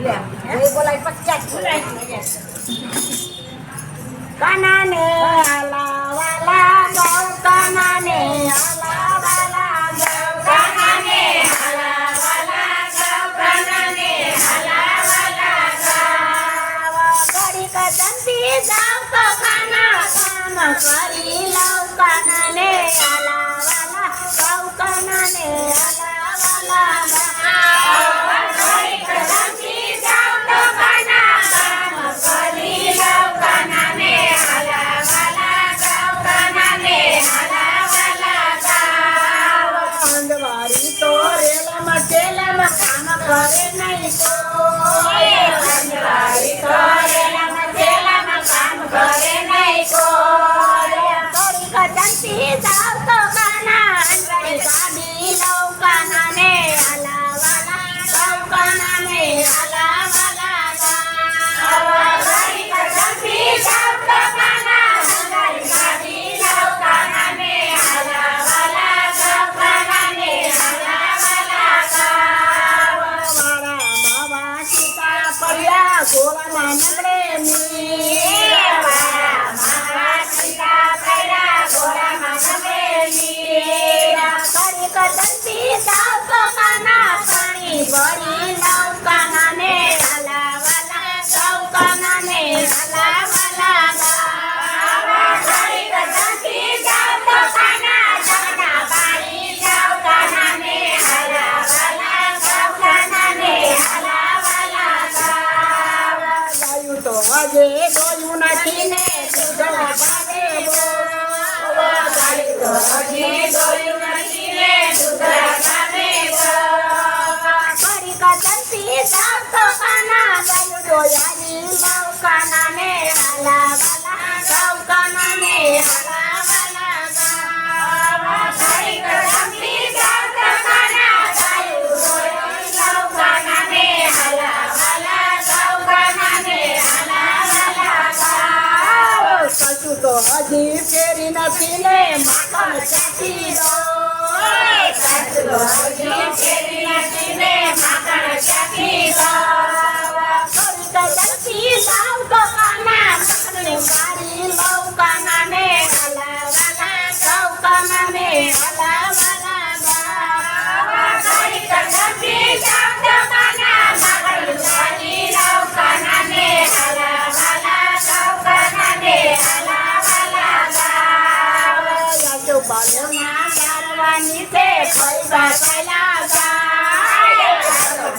લે એ બોલાય 50 કાનાને હલાવાલા ગૌ કાનાને હલાવાલા ગૌ કાનાને હલાવાલા ગૌ કાનાને હલાવાલા ગૌ ઘડીક જંતી જાવ તો કાના કામ કરી લઉં કાનાને હલાવાલા ગૌ કાનાને હલાવાલા કરે નહીં કોઈ અંજવારી કરેલામાં જેલામાં કામ કરે નહીં કોઈ થોડીક જંતી જાવ તો કાના અંજવારી કાઢી લઉં કાનાને હલાવાલા ગૌ કાનાને હલાવાલા થોડીક જંતી જાવ તો કાના અંજવારી કાઢી લઉં કાનાને હલાવાલા ગૌ કાનાને ગોળાના નગરે ની મારા સીતા પૈડા ગોળામાં નગરે ની કરી કદંતી જાવ તો કાના પાણી ભરી લઉં કાનાને હલાવાલા ગૌ કાનાને હલાવાલા કરી કદંતી જાવ તો કાના જગના પાણી લઉં કાનાને હલાવાલા ગૌ કાનાને તો હજે જોયું નથી ને તુજવા પાડે ગાડી તો હજે જોયું નથી ને તુજવા પાડે કરી કદંતી જાવ તો કાના ગાયું જોયાની લઉં કાનાને હલાવાલા ગૌ કાનાને હલાવાલા કરી કદંતી જાવ તો કાના ગાયું જોયાની લઉં કાનાને હલાવાલા ગૌ કાનાને કશું તો હજી ફેરી નથી ને માખણ ચાટી દો કશું તો હજી ફેરી નથી ને માખણ ચાટી દો થોડીક જંતી જાવ તો કાના માખણ કાઢી લઉં કાનાને હલાવાલા ગૌ કાનાને હલાવાલા થોડીક જંતી જાવ તો કાના માખણ કાઢી લઉં કાનાને હલાવાલા ગૌ કાનાને બાલોના જાળવાની છે પૈસા પહેલા જાય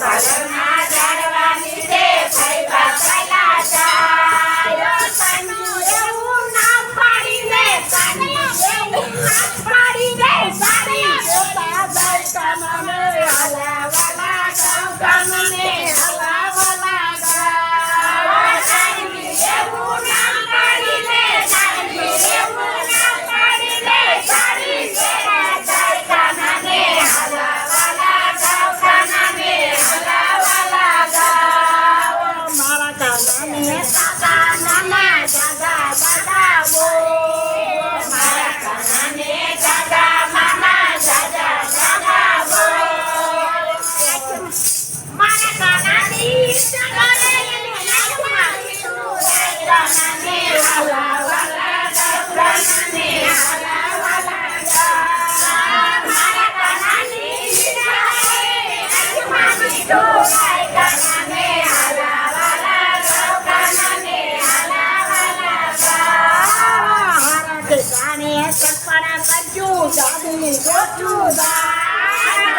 બાલોના જાળવાની છે પૈસા પહેલા જાય કાની એવું નામ પાડીને કાની એવું નામ પાડીને સારી જોતા જાય કાનાને હલાવાલા ગૌ કાનાને હલાવાલા કાની એવું નામ પાડીને કાની એવું નામ પાડીને સારી જોતા જાય કાનાને હલાવાલા ગૌ કાનાને હલાવાલા મારા કાનાને કાકા નાના જાગા બતાવો મારા કાનાને જાગા મામા જાગા બતાવો મારા કાનાની જાગા કાનાને હલાવાલા ગૌ કાનાને હલાવાલા મારા કાનાની કાનાને હલાવાલા ગૌ કાનાને હલાવાલા કાને સપના કરજો જાદુની ગોચું દાન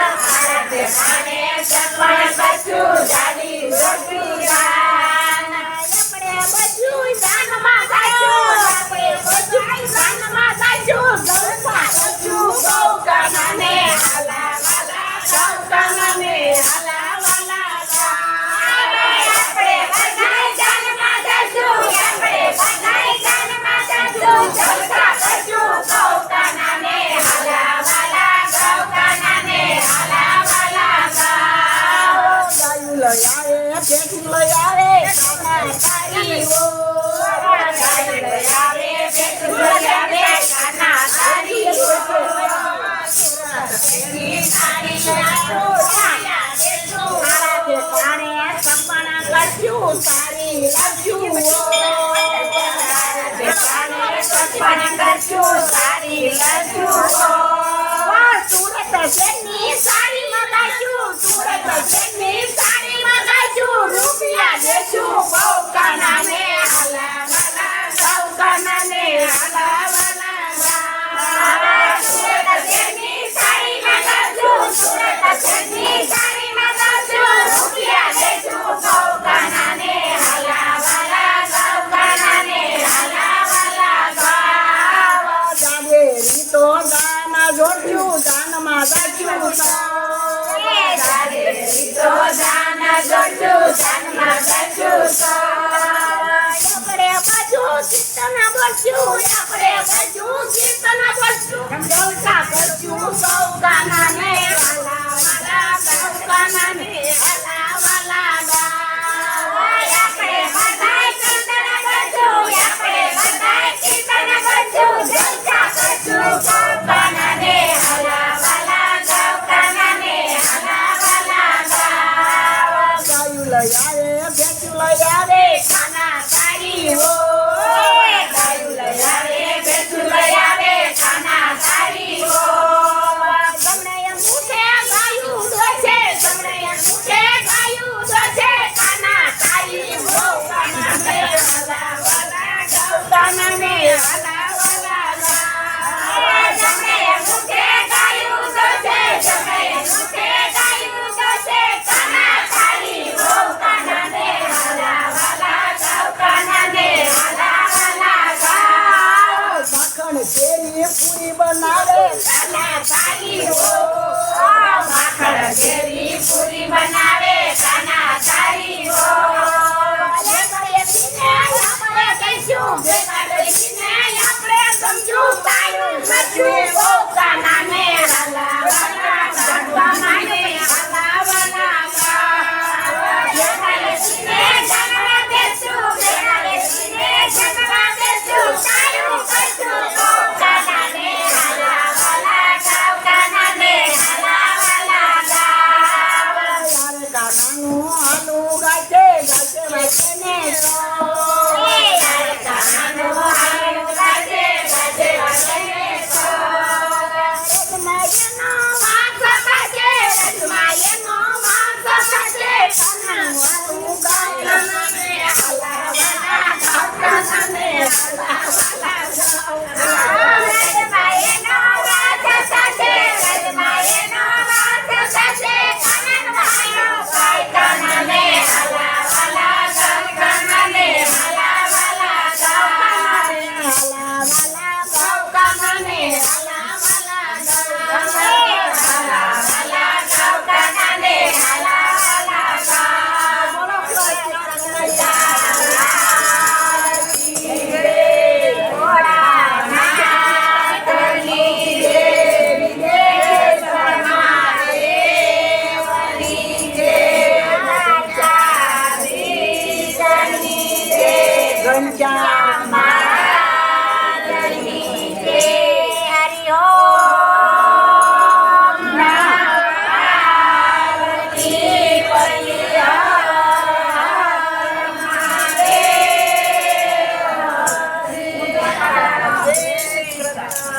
કાને સપના કરજો જાદી ગોચું દાન આપણે બધું દાનમાં જાજો આપણે બધું દાનમાં જાજો ગૌમાં જાજો ગૌ કાનાને હલાવાલા ગૌ કાનાને હલાવાલા આપણે બધાય દાનમાં જાજો આપણે બધાય દાનમાં જાજો ગૌતા જાજો ગૌ કાનાને હલાવાલા ગૌ કાનાને હલાવાલા ગાયું લઈ આવે ભેગું લઈ આવે કાના તારી ઓ ગાયું લઈ આવે ભેગું લઈ આવે કાના તારી ઓ તારી તારી લાડો કરશું સારી લડશું પણ કરશું સારી લડશું સુરત શહેરની સાડી મંગાઈશું સુરત શહેરની સાડી મંગાઈશું રૂપિયા દેશું બહુ કાનાને હલાવાલા બહુ કાનાને હલાવાલા સુરત શહેરની સાડી મંગાઈશું સુરત શહેરની સાડી મંગાઈશું રૂપિયા દેશું બહુ કાનાને હલાવાલા બહુ કાનાને હલાવાલા દાદેરી તો દાના જોડ્યું દાનમાં ગાજ્યું દાદેરી તો દાના જોડ્યું દાનમાં ગાજ્યું આપણે બાજુ કીર્તન બોલશું આપણે બાજુ કીર્તન બોલશું જલસા કરશું સૌ ગાનાને હલાવાલા સૌ ગાનાને હલાવાલા આપણે બધાય કીર્તન કરશું આપણે બધાય કીર્તન કરશું જલસા કરશું સૌ ગાનાને હલાવાલા સૌ ગાનાને હલાવાલા ગાયું લઈ આવે ભેંસું લઈ આવે કાના તારી હો ગાયું લઈ આવે ભેંસું લઈ આવે કાના તારી હો તમને એમ પૂછે ગાયું દોશે તમને એમ પૂછે ગાયું દોશે કાના તારી હો કાનાને હલાવાલા ગૌ કાનાને હલાવાલા તમને એમ પૂછે ગાયું દોશે તમને એમ પૂછે ગાયું દોશે કાના તારી હો કાનાને હલાવાલા ગૌ કાનાને હલાવાલા માખણ કેરી પૂરી બનાવે કાના તારી હો માખણ કેરી પૂરી બનાવે કાના તારી હો આપણે કહીશું ભેગા થઈને આપણે સમજું તારું સચ્ચું હો કાનાને હલાવાલા ગૌ કાનાને હલાવાલા ભેગા થઈને જમવા દેશું ભેગા થઈને જમવા દેશું તારું કરશું ગૌ કાનાને હલાવાલા ગૌ કાનાને હલાવાલા યાર કાનાનું હાલું ગાજે ગાજે વાજે ને યાર કાનાનું હાલું ગાજે ગાજે વાજે ને રજમાયેનો વાંસ ગાજે રજમાયેનો વાંસ ગાજે કાનાનું હાલું ગાજે હલાવાલા ગૌ કાનાને હલાવાલા રજમાયેનો વાંસ ગાજે રજમાયેનો વાંસ ગાજે કાનાનું હાલું ગાય કાનાને હલાવાલા ગૌ કાનાને હલાવાલા ગૌ કાનાને હલાવાલા ગૌ કાનાને હલાવાલા ગૌ કાનાને હલાવાલા બોલો ઘનશ્યામ